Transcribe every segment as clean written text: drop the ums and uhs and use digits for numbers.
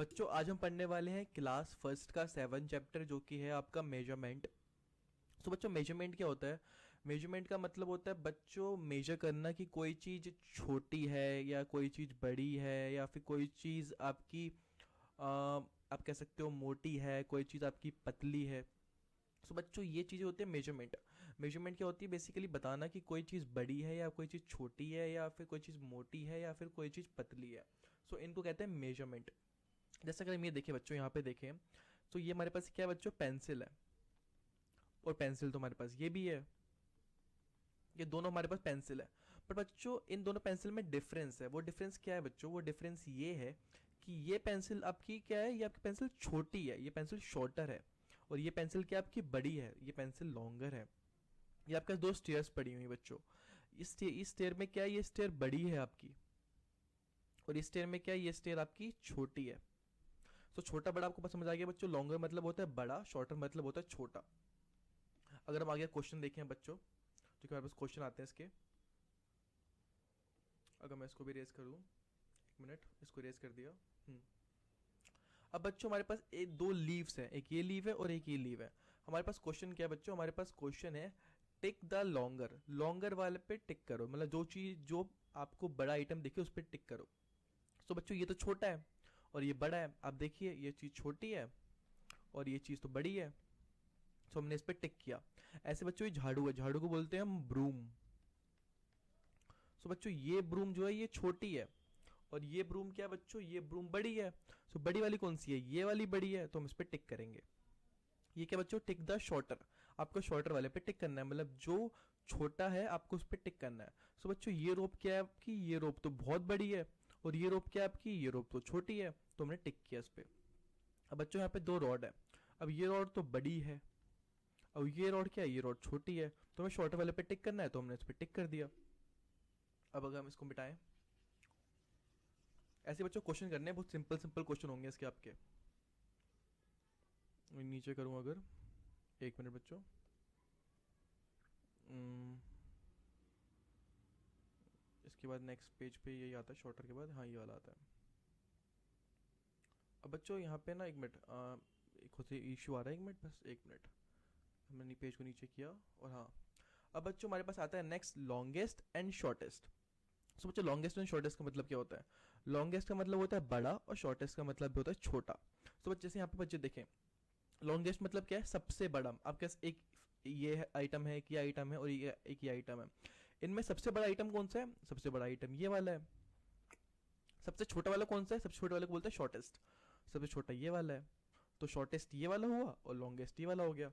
बच्चों आज हम पढ़ने वाले हैं क्लास फर्स्ट का 7 चैप्टर जो कि है आपका मेजरमेंट। तो बच्चों मेजरमेंट क्या होता है? मेजरमेंट का मतलब होता है बच्चों मेजर करना कि कोई चीज़ छोटी है या कोई चीज़ बड़ी है या फिर कोई चीज़ आपकी आप कह सकते हो मोटी है, कोई चीज़ आपकी पतली है। सो बच्चों ये चीज़ें होती है मेजरमेंट। मेजरमेंट क्या होती है? बेसिकली बताना कि कोई चीज़ बड़ी है या कोई चीज़ छोटी है या फिर कोई चीज़ मोटी है या फिर कोई चीज़ पतली है। सो इनको कहते हैं मेजरमेंट। जैसे अगर हम ये देखें बच्चों, यहाँ पे देखें तो ये हमारे पास क्या है बच्चों? पेंसिल है। और पेंसिल तो हमारे पास ये भी है, ये दोनों हमारे पास पेंसिल है। पर बच्चों इन दोनों पेंसिल में डिफरेंस है। वो डिफरेंस क्या है बच्चों? वो डिफरेंस ये है कि ये पेंसिल आपकी क्या है, ये आपकी पेंसिल छोटी है, ये पेंसिल शॉर्टर है। और ये पेंसिल क्या आपकी बड़ी है, ये पेंसिल लॉन्गर है। ये आपके पास दो स्टेयर्स पड़ी हुई बच्चों। इस स्टेयर में क्या है, ये स्टेयर बड़ी है आपकी। और इस स्टेयर में क्या है, ये स्टेयर आपकी छोटी है। तो छोटा बड़ा आपको समझ आ गया बच्चों। लॉन्गर मतलब होता है बड़ा, शॉर्टर मतलब होता है छोटा। अगर हम आगे क्वेश्चन देखें बच्चों, जो कि हमारे पास क्वेश्चन आते हैं इसके। अगर मैं इसको भी रेज करूँ, एक मिनट, इसको रेज कर दिया। अब बच्चों हमारे पास दो लीव्स हैं, एक ये लीव है और एक ये लीव है। हमारे पास क्वेश्चन क्या है बच्चों? हमारे पास क्वेश्चन है टिक द लॉन्गर। लॉन्गर वाले पे टिक करो, मतलब जो चीज जो आपको बड़ा आइटम दिखे उस पर टिक करो। तो बच्चों ये तो छोटा है और ये बड़ा है। आप देखिए ये चीज छोटी है और ये चीज तो बड़ी है। तो हमने इस पर टिक किया। ऐसे बच्चों ये झाड़ू है, झाड़ू को बोलते हैं हम ब्रूम। सो बच्चों ये ब्रूम जो है ये छोटी है और ये ब्रूम क्या है बच्चों? ये ब्रूम बड़ी है। सो बड़ी वाली कौन सी है? ये वाली बड़ी है, तो हम इस पर टिक करेंगे। ये क्या बच्चों? Tick the shorter. आपको शॉर्टर वाले पे टिक करना है, मतलब जो छोटा है आपको उस पर टिक करना है। सो बच्चों ये रोप क्या है आपकी? ये रोप तो बहुत बड़ी है। और ये रोप क्या है आपकी? ये रोप तो छोटी है, तो हमने टिक किया इस पे। अब बच्चों यहाँ पे दो रॉड है। अब ये रॉड तो बड़ी है, अब ये रॉड क्या है? ये रॉड छोटी है, तो हमें शॉर्टर वाले पे टिक करना है, तो हमने इस पे टिक कर दिया। अब अगर हम इसको मिटाएं, ऐसे बच्चों क्वेश्चन करने हैं, बहुत सिंपल सिंपल क्वेश्चन होंगे इसके आपके। नीचे करूं अगर, एक मिनट बच्चों। इसके बाद नेक्स्ट पेज पे यही आता है, शॉर्टर के बाद हाँ ये वाला आता है। अब बच्चों यहाँ पे ना एक मिनट, एक खुद से इशू आ रहा है, एक मिनट बस एक मिनट। हमने पेज को नीचे किया और हाँ। अब बच्चों हमारे पास आता है नेक्स्ट लॉन्गेस्ट एंड शॉर्टेस्ट। सो बच्चों लॉन्गेस्ट एंड शॉर्टेस्ट का मतलब क्या होता है? लॉन्गेस्ट का मतलब होता है बड़ा और शॉर्टेस्ट का मतलब होता है छोटा। सो बच्चे जैसे यहाँ पे बच्चे देखें, लॉन्गेस्ट मतलब क्या है? सबसे बड़ा। आपके पास एक ये आइटम है, एक ये आइटम है और ये एक ये आइटम है। इनमें सबसे बड़ा आइटम कौन सा है? सबसे बड़ा आइटम ये वाला है। सबसे छोटा वाला कौन सा है? सबसे छोटे वाले को बोलते हैं शॉर्टेस्ट। सबसे छोटा ये वाला है। तो शॉर्टेस्ट ये वाला हुआ और लॉन्गेस्ट ये वाला हो गया।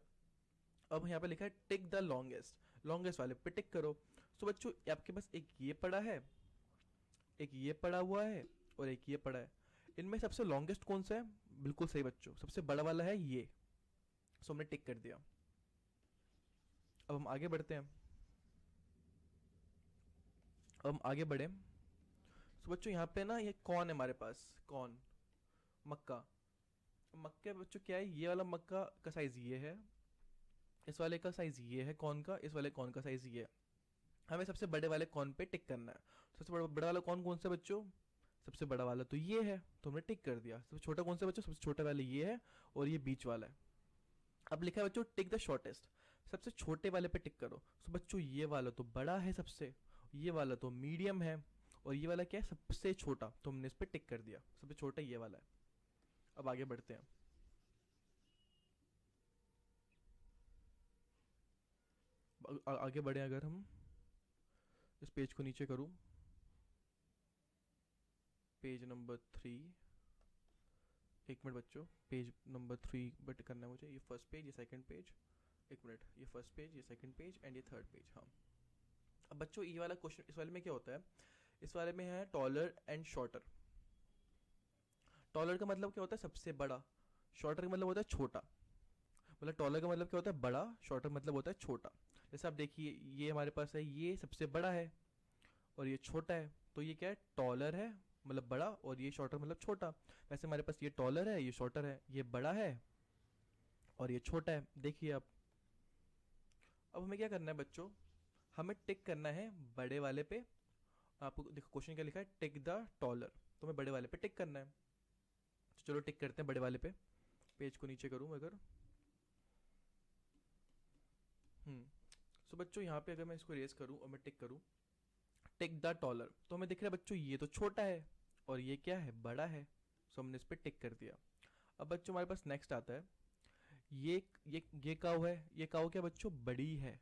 अब यहाँ पे लिखा है टिक द लॉन्गेस्ट। लॉन्गेस्ट वाले पे टिक करो। सो बच्चों आपके पास एक ये पड़ा है, एक ये पड़ा हुआ है और एक ये पड़ा है। इनमें सबसे लॉन्गेस्ट कौन सा है? बिल्कुल सही बच्चों, सबसे बड़ा वाला है ये। सो हमने टिक कर दिया। अब हम आगे बढ़ते हैं। अब हम आगे बढ़े। सो बच्चों यहाँ पे ना ये कॉर्न है हमारे पास, कॉर्न, मक्का। मक्के बच्चों क्या है? ये वाला मक्का का साइज ये है, इस वाले का साइज ये है कॉर्न का, इस वाले कॉर्न का साइज ये है। हमें सबसे बड़े वाले कॉर्न पे टिक करना है। सबसे बड़ा वाला कॉर्न कौन सा बच्चों? सबसे बड़ा वाला तो ये है, तो हमने टिक कर दिया। सबसे छोटा कौन सा बच्चों? सबसे छोटा वाला ये है और ये बीच वाला है। अब लिखा है बच्चों टिक द शॉर्टेस्ट। सबसे छोटे वाले पे टिक करो। सो बच्चों ये वाला तो बड़ा है सबसे, ये वाला तो मीडियम है और ये वाला क्या है? सबसे छोटा, तो हमने इस पे टिक कर दिया। सबसे छोटा ये वाला है। अब आगे बढ़ते हैं। आगे बढ़े अगर हम, इस पेज को नीचे करूं, पेज नंबर 3। एक मिनट बच्चों, पेज नंबर 3 बट करना है मुझे। ये फर्स्ट पेज, ये सेकंड पेज, एक मिनट, ये फर्स्ट पेज, ये सेकंड पेज एंड ये थर्ड पेज। हाँ। अब बच्चों ये वाला क्वेश्चन, इस वाले में क्या होता है? इस वाले में है टॉलर एंड शॉर्टर। टॉलर का मतलब क्या होता है? सबसे बड़ा। शॉर्टर का मतलब होता है छोटा। मतलब टॉलर का मतलब क्या होता है? बड़ा। शॉर्टर मतलब होता है छोटा। जैसे आप देखिए ये हमारे पास है, ये सबसे बड़ा है और ये छोटा है, तो ये क्या है? टॉलर है मतलब बड़ा और ये शॉर्टर मतलब छोटा। वैसे हमारे पास ये टॉलर है, ये शॉर्टर है, ये बड़ा है और ये छोटा है। देखिए आप। अब हमें क्या करना है बच्चों? हमें टिक करना है बड़े वाले पे। आपको देखो क्वेश्चन क्या लिखा है? टिक द टॉलर, तो हमें बड़े वाले पे टिक करना है। चलो टिक करते हैं बड़े वाले पे, पेज को नीचे करूँ अगर। सो बच्चों यहाँ पे अगर मैं इसको रेस करूँ और मैं टिक करूँ, टिक द टॉलर, तो हमें दिख रहा है बच्चों ये तो छोटा है और ये क्या है, बड़ा है। सो हमने इस पर टिक कर दिया। अब बच्चों हमारे पास नेक्स्ट आता है, ये काऊ है, ये काऊ क्या बच्चों, बड़ी है।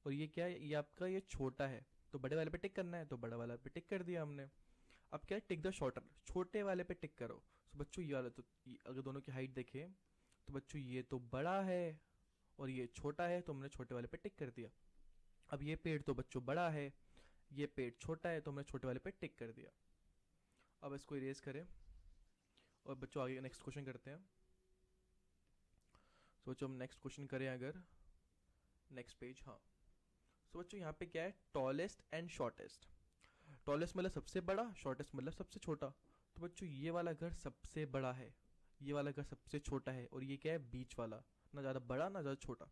और ये क्या है, ये आपका ये छोटा है। तो बड़े वाले पे टिक करना है, तो बड़ा वाला पे टिक कर दिया हमने। अब क्या है, टिक द शॉर्टर, छोटे वाले पे टिक करो। सो बच्चों ये वाला तो अगर दोनों की हाइट देखें तो बच्चों ये तो बड़ा है और ये छोटा है, तो हमने छोटे वाले पे टिक कर दिया। अब ये पेड़ तो बच्चों बड़ा है, ये पेड़ छोटा है, तो हमने छोटे वाले पे टिक कर दिया। अब इसको इरेज करें और बच्चों आगे नेक्स्ट क्वेश्चन करते हैं। तो बच्चों हम नेक्स्ट क्वेश्चन करें अगर, नेक्स्ट पेज, हाँ। सो बच्चों यहाँ पे क्या है, टॉलेस्ट एंड शॉर्टेस्ट। टॉलेस्ट मतलब सबसे बड़ा, शॉर्टेस्ट मतलब सबसे छोटा। तो बच्चों ये वाला घर सबसे बड़ा है, ये वाला घर सबसे छोटा है, और ये क्या है, बीच वाला, ना ज़्यादा बड़ा ना ज़्यादा छोटा।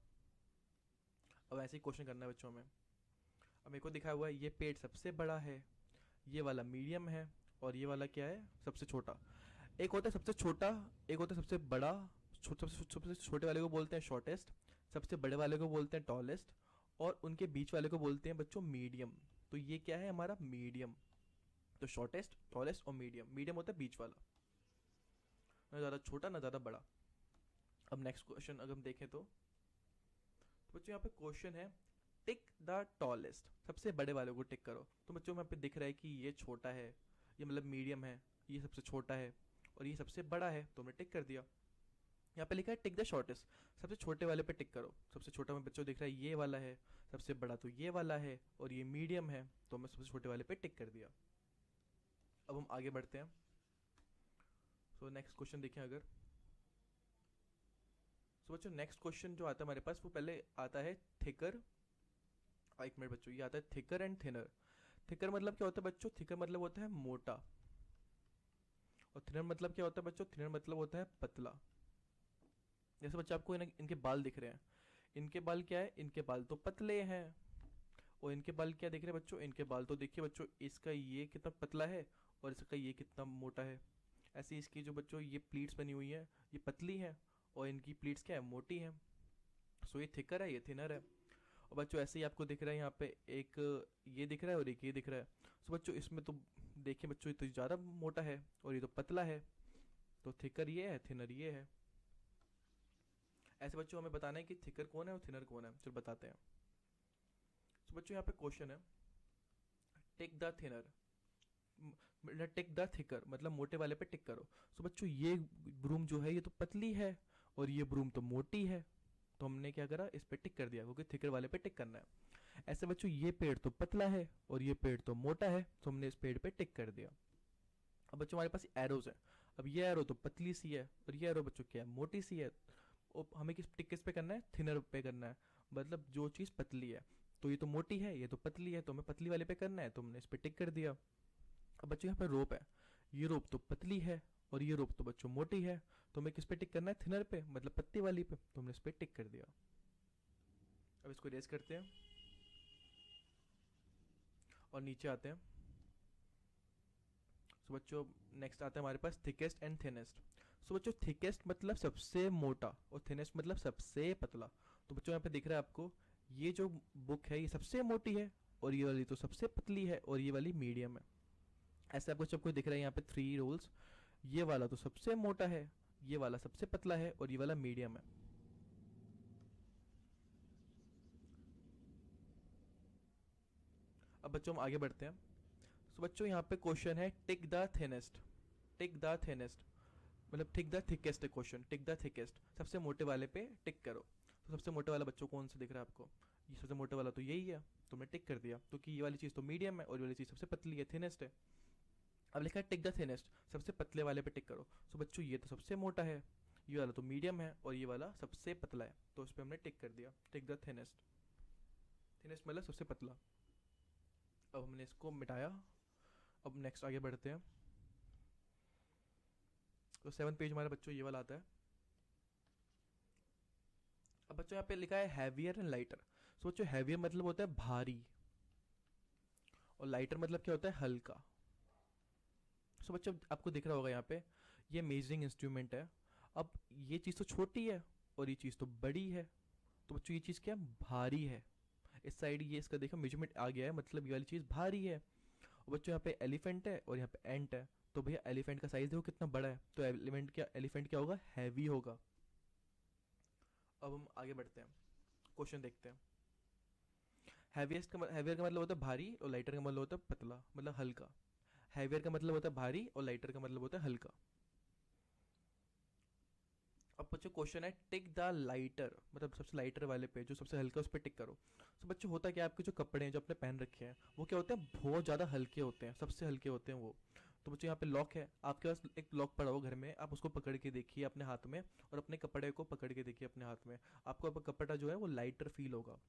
अब ऐसे ही क्वेश्चन करना है बच्चों में। अब मेरे को दिखाया हुआ है ये पेड़ सबसे बड़ा है, ये वाला मीडियम है, और ये वाला क्या है, सबसे छोटा। एक होता है सबसे छोटा, एक होता है सबसे बड़ा। सबसे छोटे वाले को बोलते हैं शॉर्टेस्ट, सबसे बड़े वाले को बोलते हैं टॉलेस्ट, और उनके बीच वाले को बोलते हैं बच्चों मीडियम। तो ये क्या है हमारा, मीडियम। तो शॉर्टेस्ट, टॉलेस्ट और मीडियम। मीडियम होता है बीच वाला, ना ज़्यादा छोटा ना ज़्यादा बड़ा। अब नेक्स्ट क्वेश्चन अगर हम देखें तो बच्चों यहाँ पे क्वेश्चन है, टिक द टॉलेस्ट, सबसे बड़े वाले को टिक करो। तो बच्चों यहाँ पे दिख रहा है कि ये छोटा है, ये मतलब मीडियम है, ये सबसे छोटा है, और ये सबसे बड़ा है, तो हमने टिक कर दिया। यहाँ पे लिखा है टिक द शॉर्टेस्ट, सबसे छोटे वाले पे टिक करो। सबसे छोटा में बच्चों दिख रहा है ये वाला है, सबसे बड़ा तो ये वाला है, और ये मीडियम है, तो हमने सबसे छोटे वाले पे टिक कर दिया। अब हम आगे बढ़ते हैं। सो नेक्स्ट क्वेश्चन देखें अगर। सो बच्चों नेक्स्ट क्वेश्चन जो आता है हमारे पास, वो पहले आता है थिकर। एक मिनट बच्चों, ये आता है थिकर एंड थिनर। थिकर मतलब क्या होता है बच्चों, थिकर मतलब होता है मोटा, और थिनर मतलब क्या होता है बच्चों, थिनर मतलब होता है पतला। जैसे बच्चों आपको इनके बाल दिख रहे हैं, इनके बाल क्या है, इनके बाल तो पतले हैं। और इनके बाल क्या दिख रहे हैं बच्चों, इनके बाल तो देखिए बच्चों, इसका ये कितना पतला है और इसका ये कितना मोटा है। ऐसे इसकी जो बच्चों ये प्लीट्स बनी हुई हैं, ये पतली हैं, और इनकी प्लीट्स क्या है, मोटी हैं। सो ये थिकर है, ये थिनर है। और बच्चों ऐसे ही आपको दिख रहा है यहाँ पे, एक ये दिख रहा है और एक ये दिख रहा है। सो बच्चों इसमें तो देखिए बच्चों, ये तो ज़्यादा मोटा है और ये तो पतला है, तो थिकर ये है, थिनर ये है। ऐसे बच्चों हमें बताना है कि थिकर कौन है और थिनर कौन है, चलो बताते हैं। तो बच्चों यहाँ पे क्वेश्चन है, tick the thinner, tick the thicker मतलब मोटे वाले पे टिक करो। सो बच्चों ये ब्रूम जो है ये तो पतली है और ये ब्रूम तो मोटी है, तो हमने क्या करा, इस पे टिक कर दिया, क्योंकि थिकर वाले पे टिक करना है। ऐसे बच्चों ये पेड़ तो पतला है और ये पेड़ तो मोटा है, तो हमने इस पेड़ पे टिक कर दिया। अब बच्चों हमारे पास एरोज है। अब ये एरो तो पतली सी है और ये एरो बच्चों क्या है, मोटी सी है। और हमें किस पे करना है, थिनर पे करना है, मतलब जो चीज़ पतली है। तो ये तो मोटी है, ये तो पतली है, तो हमें पतली वाले पे करना है, तो हमने इस पे टिक कर दिया। अब बच्चों यहाँ पे रोप है, ये रोप तो पतली है और ये रोप तो बच्चों मोटी है, तो हमें किस पे टिक करना है, थिनर पे मतलब पत्ती वाली पे, तो हमने इस पे टिक कर दिया। अब इसको रेस करते हैं और नीचे आते हैं। सो बच्चों नेक्स्ट आता है हमारे पास थिकेस्ट एंड थिनेस्ट। सो बच्चों थिकेस्ट मतलब सबसे मोटा और थिनेस्ट मतलब सबसे पतला। तो बच्चों यहाँ पे दिख रहा है आपको, ये जो बुक है ये सबसे मोटी है और ये वाली तो सबसे पतली है और ये वाली मीडियम है। ऐसे आपको सबको दिख रहा है यहाँ पे 3 रूल्स, ये वाला तो सबसे मोटा है, ये वाला सबसे पतला है और ये वाला मीडियम है। अब बच्चों हम आगे बढ़ते हैं। सो बच्चों यहाँ पे क्वेश्चन है, tick the thinnest, tick the thinnest मतलब tick the thickest, question tick the thickest, सबसे मोटे वाले पे टिक करो। तो सबसे मोटे वाला बच्चों कौन सा दिख रहा है आपको, ये सबसे मोटे वाला तो यही है, तो मैं टिक कर दिया, क्योंकि ये वाली चीज़ तो मीडियम है और ये वाली चीज़ सबसे पतली है, थिनेस्ट है। अब लिखा है टिक द थिनेस्ट, सबसे पतले वाले पे टिक करो। सो बच्चों ये तो सबसे मोटा है, ये वाला तो मीडियम है और ये वाला सबसे पतला है, तो उस पर हमने टिक कर दिया, टिक द थिनेस्ट। थिनेस्ट मतलब सबसे पतला। अब हमने इसको मिटाया। अब नेक्स्ट आगे बढ़ते हैं। तो 7 पेज हमारे बच्चों ये वाला आता है। अब बच्चों यहाँ पे लिखा है हैवियर एंड लाइटर। सो बच्चों हैवियर मतलब होता है भारी और लाइटर मतलब क्या होता है, हल्का। सो बच्चों आपको दिख रहा होगा यहाँ पे, ये मेजरिंग इंस्ट्रूमेंट है। अब ये चीज़ तो छोटी है और ये चीज़ तो बड़ी है, तो बच्चों ये चीज़ क्या है, भारी है। इस साइड ये इसका देखो मेजरमेंट आ गया है, मतलब ये वाली चीज़ भारी है। और बच्चों यहाँ पे एलिफेंट है और यहाँ पे एंट है, तो भैया एलिफेंट का साइज देखो कितना बड़ा है, तो एलिफेंट क्या होगा, हैवी होगा। अब हम आगे बढ़ते हैं, क्वेश्चन देखते हैं। हैवियर का मतलब होता है भारी, और लाइटर का मतलब होता है पतला, मतलब हल्का। हैवियर का मतलब होता है भारी और लाइटर का मतलब होता है हल्का। अब बच्चों क्वेश्चन है टिक द लाइटर, मतलब सबसे लाइटर वाले पे, जो सबसे हल्का उस पर टिक करो। तो बच्चों होता क्या है, आपके जो कपड़े हैं जो आपने पहन रखे हैं वो क्या होते हैं, बहुत ज़्यादा हल्के होते हैं, सबसे हल्के होते हैं वो। तो बच्चों यहाँ पे लॉक है, आपके पास एक लॉक पड़ा हो घर में, आप उसको पकड़ के देखिए अपने हाथ में, और अपने कपड़े को पकड़ के देखिए अपने हाथ में। आपको अब कपड़ा जो है वो लाइटर फील होगा,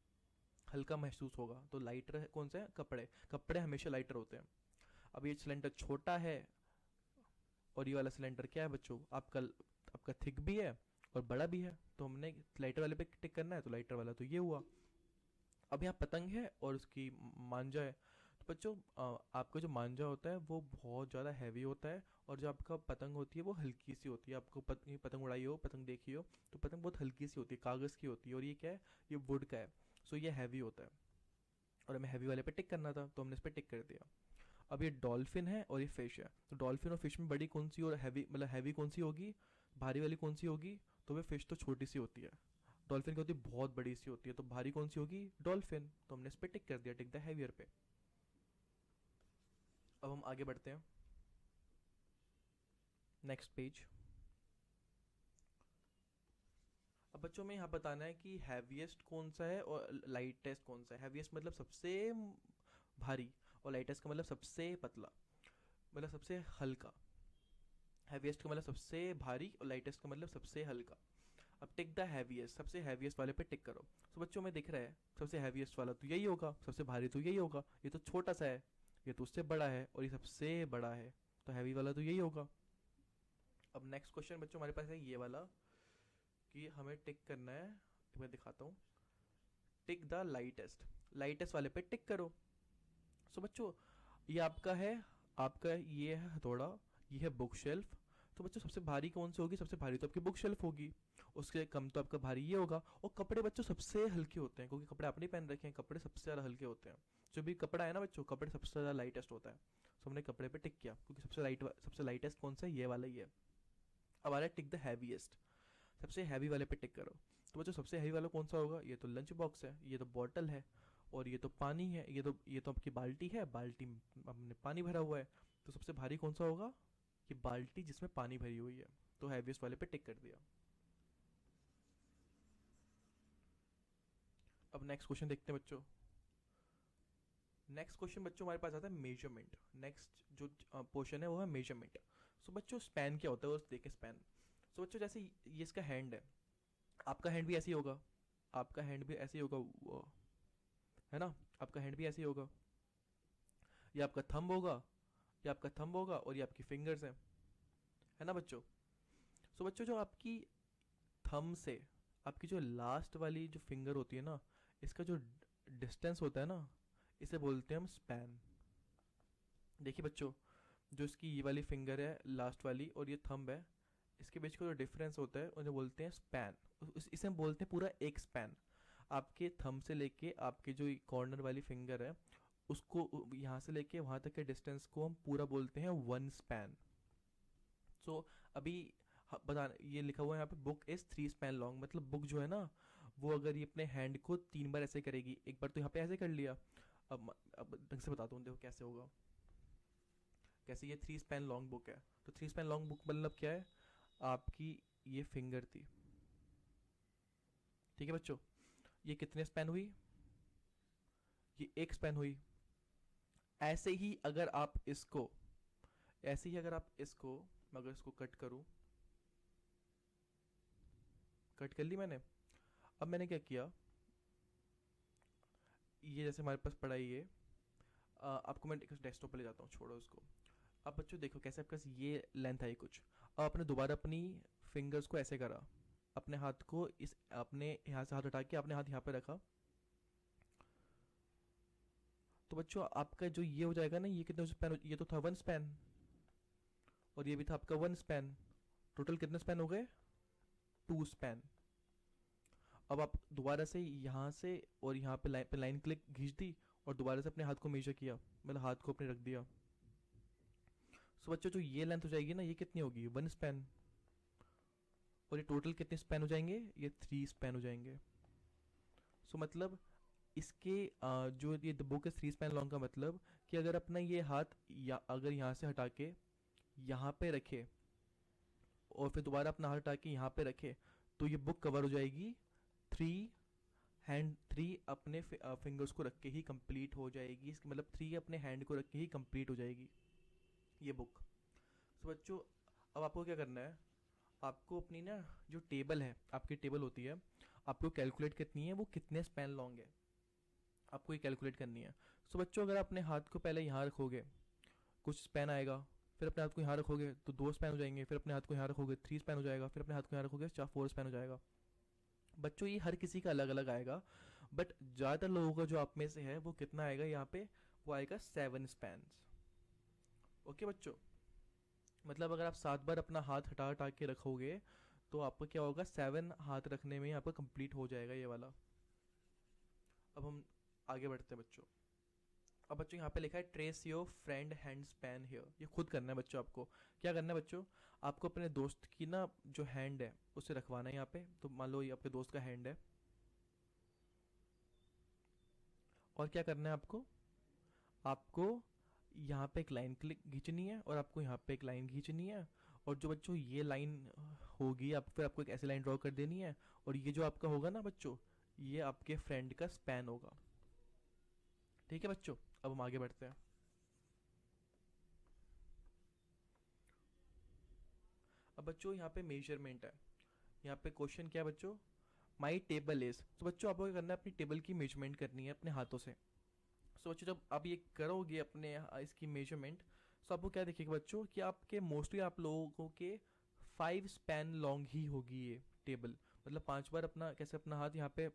हल्का महसूस होगा। तो लाइटर कौन सा है, कपड़े, कपड़े हमेशा लाइटर होते हैं। अब ये सिलेंडर छोटा है और ये वाला सिलेंडर क्या है बच्चों, आपका आपका थिक भी है और बड़ा भी है, तो हमने लाइटर वाले पे टिक करना है, तो लाइटर वाला तो ये हुआ। अब यहाँ पतंग है और उसकी मांझा है। तो बच्चों आपका जो मांझा होता है वो बहुत ज़्यादा हैवी होता है, और जो आपका पतंग होती है वो हल्की सी होती है। आपको पतंग उड़ाई हो, पतंग देखी हो, तो पतंग बहुत हल्की सी होती है, कागज़ की होती है, और ये क्या है, ये वुड का है। सो ये हैवी होता है, और हमें हैवी वाले पे टिक करना था, तो हमने इस पर टिक कर दिया। अब ये डॉल्फिन है और ये फिश है, तो डॉल्फिन और फिश में बड़ी कौन सी और हैवी, मतलब हैवी कौन सी होगी, भारी वाली कौन सी होगी, तो वे फिश तो छोटी सी होती है। डॉल्फिन क्या होती है, बहुत बड़ी सी होती है, तो भारी कौन सी होगी, डॉल्फिन। तो हमने इस पर टिक कर दिया, टिक द हैवियर पे। अब हम आगे बढ़ते हैं, नेक्स्ट पेज। अब बच्चों में यहाँ बताना है कि हैवीएस्ट कौन सा है और लाइटेस्ट कौन सा है। हैवीएस्ट मतलब सबसे भारी, और लाइटेस्ट का मतलब सबसे पतला, मतलब सबसे हल्का। हैवीएस्ट का मतलब सबसे भारी और लाइटेस्ट का मतलब सबसे हल्का। अब टिक द हैवीएस्ट, सबसे हैवीएस्ट वाले पे टिक करो। तो बच्चों में दिख रहा है सबसे हैवीएस्ट वाला तो यही होगा, सबसे भारी तो यही होगा, ये तो छोटा सा है, ये तो उससे बड़ा है, और ये सबसे बड़ा है, तो हैवी वाला तो यही होगा। अब नेक्स्ट क्वेश्चन बच्चों हमारे पास है ये वाला, कि हमें टिक करना है, मैं दिखाता हूँ। टिक द लाइटेस्ट, लाइटेस्ट वाले पे टिक करो। सो बच्चों ये आपका है, आपका ये है हथौड़ा, ये है बुक शेल्फ। तो बच्चों सबसे भारी कौन सी होगी, सबसे भारी तो आपकी बुक शेल्फ होगी, उसके कम तो आपका भारी ये होगा। और कपड़े बच्चों सबसे हल्के होते हैं, क्योंकि कपड़े आपने पहन रखे हैं, कपड़े सबसे ज़्यादा हल्के होते हैं। जो भी कपड़ा है ना बच्चों, कपड़े सबसे ज़्यादा लाइटेस्ट होता है। सो हमने कपड़े पे टिक किया, क्योंकि सबसे लाइटेस्ट कौन सा है, ये वाला ही है। अब आ रहा है टिक द हैवीएस्ट, सबसे हैवी वाले पे टिक करो। तो बच्चों सबसे हैवी वाला कौन सा होगा, ये तो लंच बॉक्स है, ये तो बॉटल है, और ये तो पानी है, ये तो आपकी बाल्टी है, बाल्टी में हमने पानी भरा हुआ है। तो सबसे भारी कौन सा होगा, ये बाल्टी जिसमें पानी भरी हुई है। तो हैवीएस्ट वाले पे टिक कर दिया। अब नेक्स्ट क्वेश्चन देखते हैं बच्चों। नेक्स्ट क्वेश्चन बच्चों हमारे पास आता है मेजरमेंट। नेक्स्ट जो पोर्शन है वो है मेजरमेंट। सो बच्चों स्पैन क्या होता है, वो देखें स्पैन। सो बच्चों जैसे ये इसका हैंड है, आपका हैंड भी ऐसे ही होगा, आपका हैंड भी ऐसे ही होगा, है ना, आपका हैंड भी ऐसे ही होगा। ये आपका थंब होगा, ये आपका थंब होगा, और ये आपकी फिंगर्स हैं, है ना बच्चों। सो बच्चों जो आपकी थंब से आपकी जो लास्ट वाली जो फिंगर होती है ना, इसका जो डिस्टेंस होता है ना, इसे बोलते हैं हम स्पैन। देखिए बच्चों, जो इसकी ये वाली फिंगर है लास्ट वाली और ये थंब है, इसके बीच का जो डिफरेंस होता है उन्हें बोलते हैं स्पैन। इसे हम बोलते हैं पूरा एक स्पैन। आपके थंब से लेके आपके जो कॉर्नर वाली फिंगर है, उसको यहाँ से लेके वहाँ तक के डिस्टेंस को हम पूरा बोलते हैं वन स्पैन। सो अभी बता, ये लिखा हुआ है यहाँ पे बुक इज़ 3 स्पैन लॉन्ग, मतलब बुक जो है ना, वो अगर ये अपने हैंड को 3 बार ऐसे करेगी, एक बार तो यहाँ पे ऐसे कर लिया। अब ढंग से बताता हूँ, देखो कैसे होगा। कैसे, ये 3 स्पैन लॉन्ग बुक है, तो 3 स्पैन लॉन्ग बुक मतलब क्या है, आपकी ये फिंगर थी, ठीक है बच्चों, ये कितने स्पैन हुई, ये एक स्पैन हुई। ऐसे ही अगर आप इसको, ऐसे ही अगर आप इसको, मैं अगर इसको कट करूँ, कट कर ली मैंने। अब मैंने क्या किया, ये जैसे हमारे पास पड़ा है ये, आपको मैं डेस्कटॉप पे ले जाता हूँ, छोड़ो उसको। अब बच्चों देखो कैसे आपके पास ये लेंथ आई कुछ। अब आपने दोबारा अपनी फिंगर्स को ऐसे करा, अपने हाथ को इस, अपने यहाँ से हाथ उठा के अपने हाथ यहाँ पे रखा। तो बच्चों आपका जो ये हो जाएगा ना, ये कितने स्पैन, ये तो था 1 स्पैन, और ये भी था आपका 1 स्पैन। टोटल कितने स्पैन हो गए? 2 स्पैन। अब आप दोबारा से यहाँ से और यहाँ पे लाइन क्लिक खींच दी और दोबारा से अपने हाथ को मेजर किया, मतलब हाथ को अपने रख दिया। सो बच्चों जो ये लेंथ हो जाएगी ना, ये कितनी होगी? 1 स्पैन। और ये टोटल कितने स्पैन हो जाएंगे? ये 3 स्पैन हो जाएंगे। सो मतलब इसके जो ये the book is 3 span long का मतलब कि अगर अपना ये हाथ या अगर यहाँ से हटा के यहाँ पे रखे और फिर दोबारा अपना हाथ हटा के यहाँ पे रखे, तो ये बुक कवर हो जाएगी 3 अपने फिंगर्स को रख के ही कंप्लीट हो जाएगी। इसका मतलब 3 अपने हैंड को रख के ही कंप्लीट हो जाएगी ये बुक। तो बच्चों अब आपको क्या करना है, आपको अपनी ना जो टेबल है, आपकी टेबल होती है, आपको कैलकुलेट करनी है वो कितने स्पैन लॉन्ग है, आपको ये कैलकुलेट करनी है। सो बच्चों अगर अपने हाथ को पहले यहाँ रखोगे कुछ स्पैन आएगा, फिर अपने हाथ को यहाँ रखोगे तो 2 स्पैन हो जाएंगे, फिर अपने हाथ को यहाँ रखोगे 3 स्पैन हो जाएगा, फिर अपने हाथ को यहाँ रखोगे 4 स्पैन हो जाएगा। बच्चों ये हर किसी का अलग अलग आएगा, बट ज़्यादातर लोगों का जो आप में से है वो कितना आएगा यहाँ पे, वो आएगा 7 स्पैन। ओके बच्चों, मतलब अगर आप 7 बार अपना हाथ हटा हटा के रखोगे तो आपका क्या होगा, 7 हाथ रखने में आपका कंप्लीट हो जाएगा ये वाला। अब हम आगे बढ़ते हैं बच्चों। अब बच्चों यहाँ पे लिखा है trace your friend hand span here, ये खुद करना है बच्चों। आपको क्या करना है बच्चों, आपको अपने दोस्त की ना जो हैंड है उसे रखवाना है यहाँ पे। तो मान लो ये आपके दोस्त का हैंड है, और क्या करना है आपको, आपको यहाँ पे एक लाइन क्लिक खींचनी है और आपको यहाँ पे एक लाइन खींचनी है। और जो बच्चों ये लाइन होगी, आप फिर आपको एक ऐसी लाइन ड्रॉ कर देनी है, और ये जो आपका होगा ना बच्चों, ये आपके फ्रेंड का स्पैन होगा। ठीक है बच्चों, अब हम आगे बढ़ते हैं। अब बच्चों यहाँ पे मेजरमेंट है, यहाँ पे क्वेश्चन क्या है बच्चों, माई टेबल इज। तो बच्चों आपको क्या करना है, अपनी टेबल की मेजरमेंट करनी है अपने हाथों से। सो बच्चों जब आप ये करोगे अपने इसकी मेजरमेंट, तो आपको क्या दिखेगा बच्चों कि आपके मोस्टली आप लोगों के 5 स्पैन लॉन्ग ही होगी ये टेबल। मतलब 5 बार अपना कैसे अपना हाथ यहाँ पे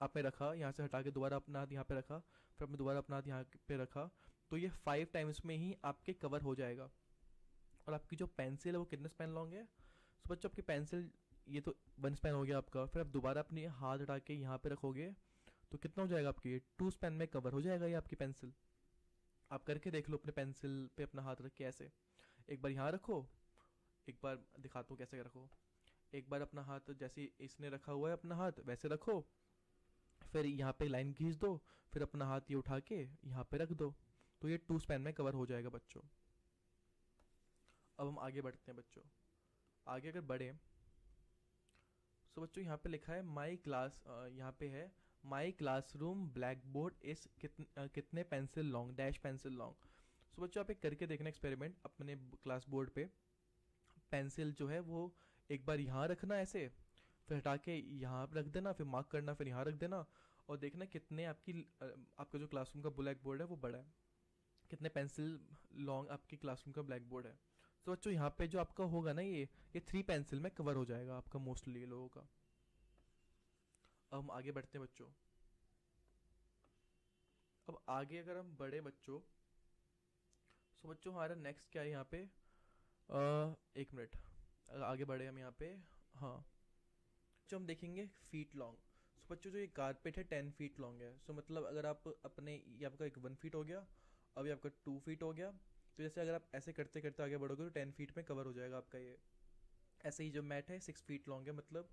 आपने रखा, यहाँ से हटा के दोबारा अपना हाथ यहाँ पे रखा, फिर आपने दोबारा अपना हाथ यहाँ पे रखा, तो ये 5 टाइम्स में ही आपके कवर हो जाएगा। और आपकी जो पेंसिल है वो कितने स्पैन लॉन्ग है? सो बच्चों आपकी पेंसिल ये तो 1 स्पैन हो गया आपका, फिर आप दोबारा अपने हाथ हटा के यहाँ पे रखोगे तो कितना हो जाएगा आपकी, 2 स्पैन में कवर हो जाएगा ये आपकी पेंसिल। आप करके देख लो अपने पेंसिल पे अपना हाथ रख के ऐसे, एक बार यहाँ रखो, एक बार दिखाता हूँ कैसे रखो। एक बार अपना हाथ जैसे इसने रखा हुआ है अपना हाथ वैसे रखो, फिर यहाँ पे लाइन खींच दो, फिर अपना हाथ ये उठा के यहाँ पे रख दो, तो ये 2 स्पैन में कवर हो जाएगा बच्चों। अब हम आगे बढ़ते हैं बच्चों। आगे अगर बढ़े, सो बच्चों यहाँ पे लिखा है माई क्लास, यहाँ पे है माई क्लासरूम ब्लैक बोर्ड इस कितने pencil long, dash pencil long. So बच्चों आप एक करके देखना एक्सपेरिमेंट अपने क्लास बोर्ड पे। पेंसिल जो है वो एक बार यहाँ रखना ऐसे, फिर हटा के यहाँ रख देना, फिर मार्क करना, फिर यहाँ रख देना, और देखना कितने आपका जो क्लासरूम का ब्लैक बोर्ड है वो बड़ा है, कितने पेंसिल लॉन्ग आपकी क्लासरूम का ब्लैक बोर्ड है। तो बच्चों यहाँ पे जो आपका होगा ना, ये 3 पेंसिल में कवर हो जाएगा आपका मोस्टली लोगों का। अब हम आगे बढ़ते हैं बच्चों। अब आगे अगर हम बढ़े बच्चों, सो बच्चों हमारा नेक्स्ट क्या है यहाँ पे, एक मिनट, आगे बढ़े हम यहाँ पे। हाँ, जो हम देखेंगे फीट लॉन्ग। सो बच्चों जो ये कारपेट है 10 फीट लॉन्ग है। सो मतलब अगर आप अपने, ये आपका एक 1 फीट हो गया, अब ये आपका 2 फीट हो गया, तो जैसे अगर आप ऐसे करते करते आगे बढ़ोगे तो 10 फीट में कवर हो जाएगा आपका ये। ऐसे ही जो मैट है 6 फीट लॉन्ग है, मतलब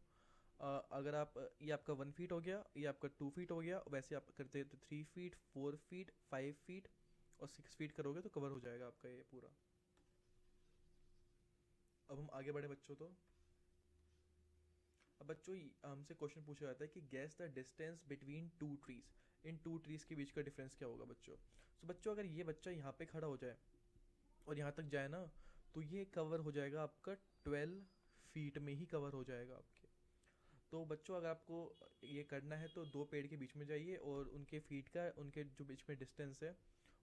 अगर आप ये आपका 1 फीट हो गया, ये आपका 2 फीट हो गया, वैसे आप करते तो 3 फीट 4 फीट 5 फीट और 6 फीट करोगे तो कवर हो जाएगा आपका ये पूरा। अब हम आगे बढ़े बच्चों। तो अब बच्चों हमसे क्वेश्चन पूछा जाता है कि gas the distance between 2 trees, in 2 trees के बीच का डिफरेंस क्या होगा बच्चों। सो बच्चों अगर ये बच्चा यहाँ पे खड़ा हो जाए और यहाँ तक जाए ना, तो ये कवर हो जाएगा आपका 12 फीट में ही कवर हो जाएगा आपके। तो बच्चों अगर आपको ये करना है तो 2 पेड़ के बीच में जाइए और उनके फीट का, उनके जो बीच में डिस्टेंस है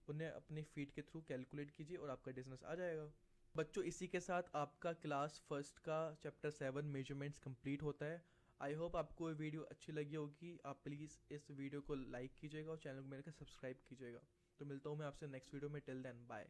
उन्हें अपने फीट के थ्रू कैलकुलेट कीजिए और आपका डिस्टेंस आ जाएगा। बच्चों इसी के साथ आपका क्लास फर्स्ट का चैप्टर 7 मेजरमेंट्स कंप्लीट होता है। आई होप आपको ये वीडियो अच्छी लगी होगी। आप प्लीज़ इस वीडियो को लाइक कीजिएगा और चैनल को मेरे को सब्सक्राइब कीजिएगा। तो मिलता हूँ मैं आपसे नेक्स्ट वीडियो में। Till then bye.